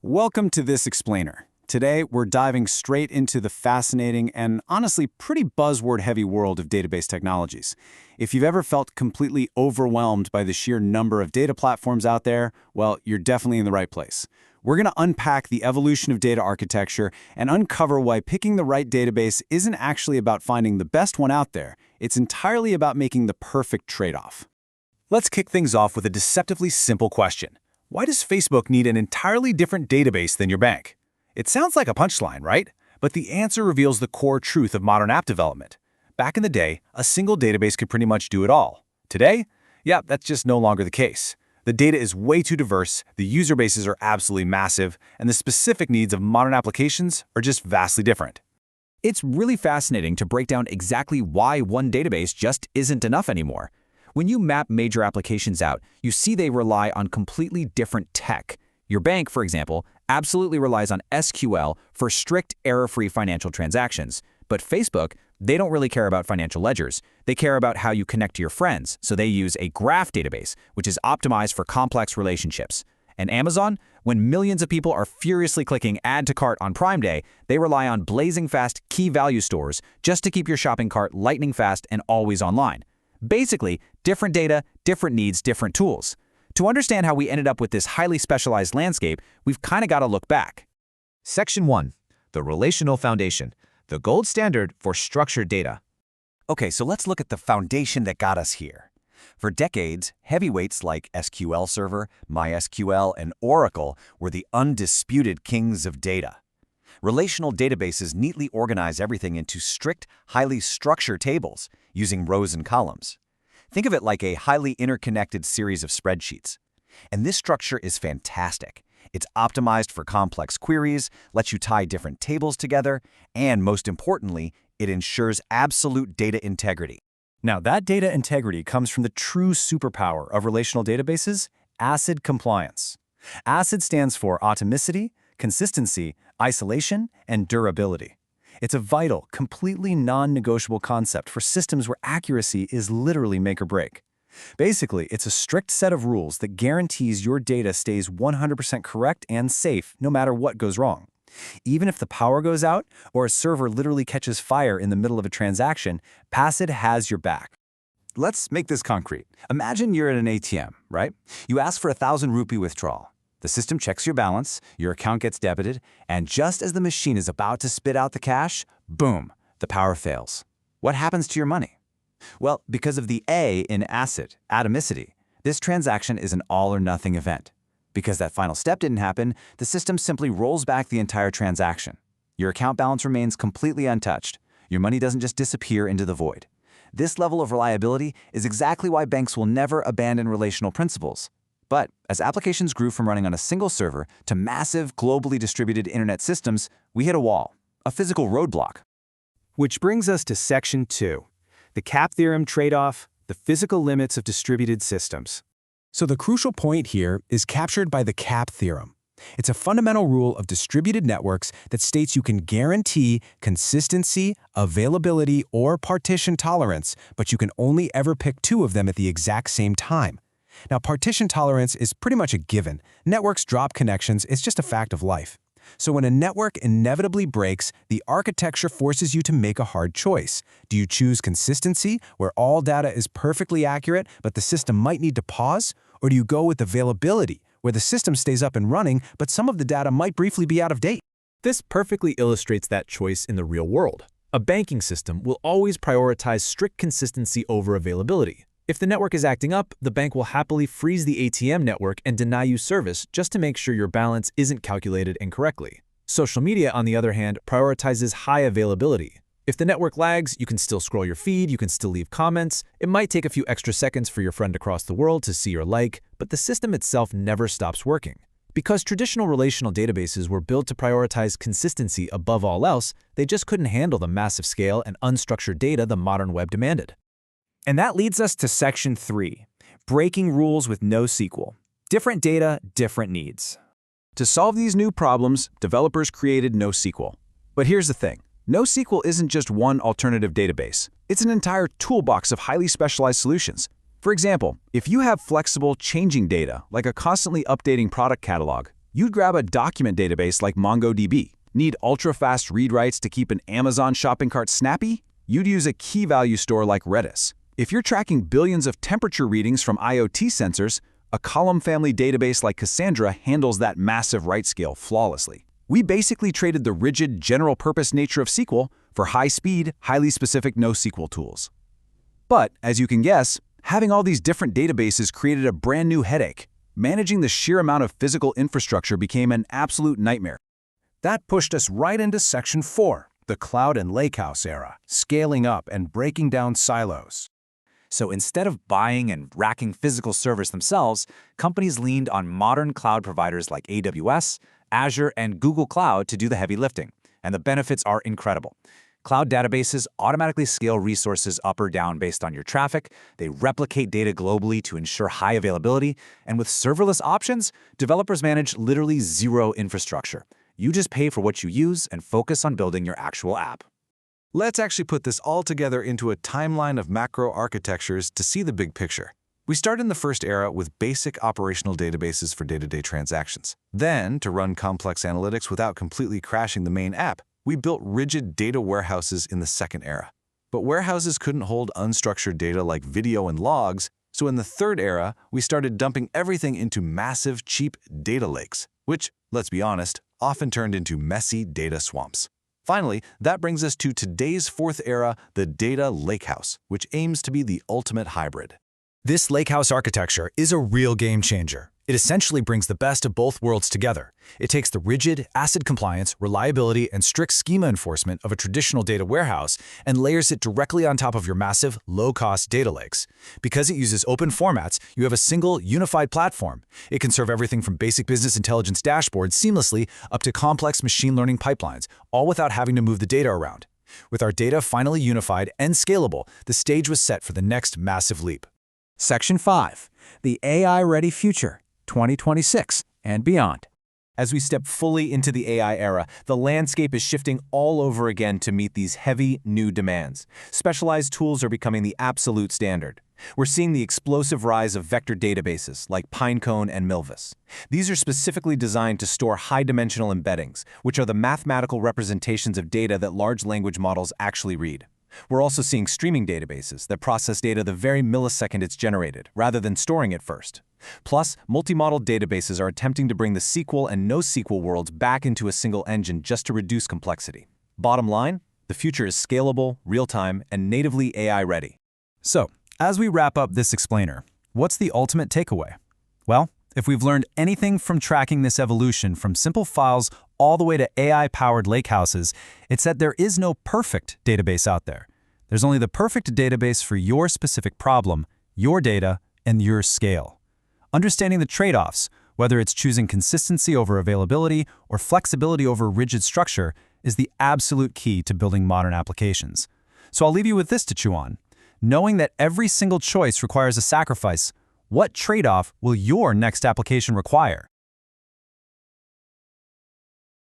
Welcome to This Explainer. Today, we're diving straight into the fascinating and honestly pretty buzzword-heavy world of database technologies. If you've ever felt completely overwhelmed by the sheer number of data platforms out there, well, you're definitely in the right place. We're going to unpack the evolution of data architecture and uncover why picking the right database isn't actually about finding the best one out there. It's entirely about making the perfect trade-off. Let's kick things off with a deceptively simple question. Why does Facebook need an entirely different database than your bank? It sounds like a punchline, right? But the answer reveals the core truth of modern app development. Back in the day, a single database could pretty much do it all. Today? Yeah, that's just no longer the case. The data is way too diverse, the user bases are absolutely massive, and the specific needs of modern applications are just vastly different. It's really fascinating to break down exactly why one database just isn't enough anymore. When you map major applications out, you see they rely on completely different tech. Your bank, for example, absolutely relies on SQL for strict error-free financial transactions. But Facebook, they don't really care about financial ledgers. They care about how you connect to your friends, so they use a graph database, which is optimized for complex relationships. And Amazon, when millions of people are furiously clicking Add to Cart on Prime Day, they rely on blazing fast key-value stores just to keep your shopping cart lightning fast and always online. Basically, different data, different needs, different tools. To understand how we ended up with this highly specialized landscape, we've kind of got to look back. Section 1. The Relational Foundation, the gold standard for structured data. Okay, so let's look at the foundation that got us here. For decades, heavyweights like SQL Server, MySQL, and Oracle were the undisputed kings of data. Relational databases neatly organize everything into strict, highly structured tables using rows and columns. Think of it like a highly interconnected series of spreadsheets. And this structure is fantastic. It's optimized for complex queries, lets you tie different tables together, and most importantly, it ensures absolute data integrity. Now, that data integrity comes from the true superpower of relational databases, ACID compliance. ACID stands for atomicity, consistency, isolation, and durability. It's a vital, completely non-negotiable concept for systems where accuracy is literally make or break. Basically, it's a strict set of rules that guarantees your data stays 100% correct and safe no matter what goes wrong. Even if the power goes out or a server literally catches fire in the middle of a transaction, ACID has your back. Let's make this concrete. Imagine you're at an ATM, right? You ask for a 1,000 rupee withdrawal. The system checks your balance, your account gets debited, and just as the machine is about to spit out the cash, boom, the power fails. What happens to your money? Well, because of the A in ACID, atomicity, this transaction is an all-or-nothing event. Because that final step didn't happen, the system simply rolls back the entire transaction. Your account balance remains completely untouched. Your money doesn't just disappear into the void. This level of reliability is exactly why banks will never abandon relational principles. But as applications grew from running on a single server to massive, globally distributed internet systems, we hit a wall, a physical roadblock. Which brings us to Section 2, the CAP theorem trade-off, the physical limits of distributed systems. So the crucial point here is captured by the CAP theorem. It's a fundamental rule of distributed networks that states you can guarantee consistency, availability, or partition tolerance, but you can only ever pick two of them at the exact same time. Now, partition tolerance is pretty much a given. Networks drop connections, it's just a fact of life. So when a network inevitably breaks, the architecture forces you to make a hard choice. Do you choose consistency, where all data is perfectly accurate, but the system might need to pause? Or do you go with availability, where the system stays up and running, but some of the data might briefly be out of date? This perfectly illustrates that choice in the real world. A banking system will always prioritize strict consistency over availability. If the network is acting up, the bank will happily freeze the ATM network and deny you service just to make sure your balance isn't calculated incorrectly. Social media, on the other hand, prioritizes high availability. If the network lags, you can still scroll your feed, you can still leave comments. It might take a few extra seconds for your friend across the world to see your like, but the system itself never stops working. Because traditional relational databases were built to prioritize consistency above all else, they just couldn't handle the massive scale and unstructured data the modern web demanded. And that leads us to Section 3, breaking rules with NoSQL. Different data, different needs. To solve these new problems, developers created NoSQL. But here's the thing. NoSQL isn't just one alternative database. It's an entire toolbox of highly specialized solutions. For example, if you have flexible, changing data, like a constantly updating product catalog, You'd grab a document database like MongoDB. Need ultra-fast read-writes to keep an Amazon shopping cart snappy? You'd use a key-value store like Redis. If you're tracking billions of temperature readings from IoT sensors, a column family database like Cassandra handles that massive write scale flawlessly. We basically traded the rigid, general-purpose nature of SQL for high-speed, highly specific NoSQL tools. But, as you can guess, having all these different databases created a brand new headache. Managing the sheer amount of physical infrastructure became an absolute nightmare. That pushed us right into Section 4, the cloud and lakehouse era, scaling up and breaking down silos. So instead of buying and racking physical servers themselves, companies leaned on modern cloud providers like AWS, Azure, and Google Cloud to do the heavy lifting. And the benefits are incredible. Cloud databases automatically scale resources up or down based on your traffic, they replicate data globally to ensure high availability, and with serverless options, developers manage literally zero infrastructure. You just pay for what you use and focus on building your actual app. Let's actually put this all together into a timeline of macro architectures to see the big picture. We started in the first era with basic operational databases for day-to-day transactions. Then, to run complex analytics without completely crashing the main app, we built rigid data warehouses in the second era. But warehouses couldn't hold unstructured data like video and logs, so in the third era, we started dumping everything into massive, cheap data lakes, which, let's be honest, often turned into messy data swamps. Finally, that brings us to today's fourth era, the data lakehouse, which aims to be the ultimate hybrid. This lakehouse architecture is a real game changer. It essentially brings the best of both worlds together. It takes the rigid, ACID compliance, reliability, and strict schema enforcement of a traditional data warehouse and layers it directly on top of your massive, low-cost data lakes. Because it uses open formats, you have a single, unified platform. It can serve everything from basic business intelligence dashboards seamlessly up to complex machine learning pipelines, all without having to move the data around. With our data finally unified and scalable, the stage was set for the next massive leap. Section 5. The AI-ready future, 2026 and beyond. As we step fully into the AI era, the landscape is shifting all over again to meet these heavy, new demands. Specialized tools are becoming the absolute standard. We're seeing the explosive rise of vector databases like Pinecone and Milvus. These are specifically designed to store high-dimensional embeddings, which are the mathematical representations of data that large language models actually read. We're also seeing streaming databases that process data the very millisecond it's generated, rather than storing it first. Plus, multi-model databases are attempting to bring the SQL and NoSQL worlds back into a single engine just to reduce complexity. Bottom line, the future is scalable, real-time, and natively AI-ready. So, as we wrap up this explainer, what's the ultimate takeaway? Well, if we've learned anything from tracking this evolution from simple files all the way to AI-powered lakehouses, it's that there is no perfect database out there. There's only the perfect database for your specific problem, your data, and your scale. Understanding the trade-offs, whether it's choosing consistency over availability or flexibility over rigid structure, is the absolute key to building modern applications. So I'll leave you with this to chew on. Knowing that every single choice requires a sacrifice, what trade-off will your next application require?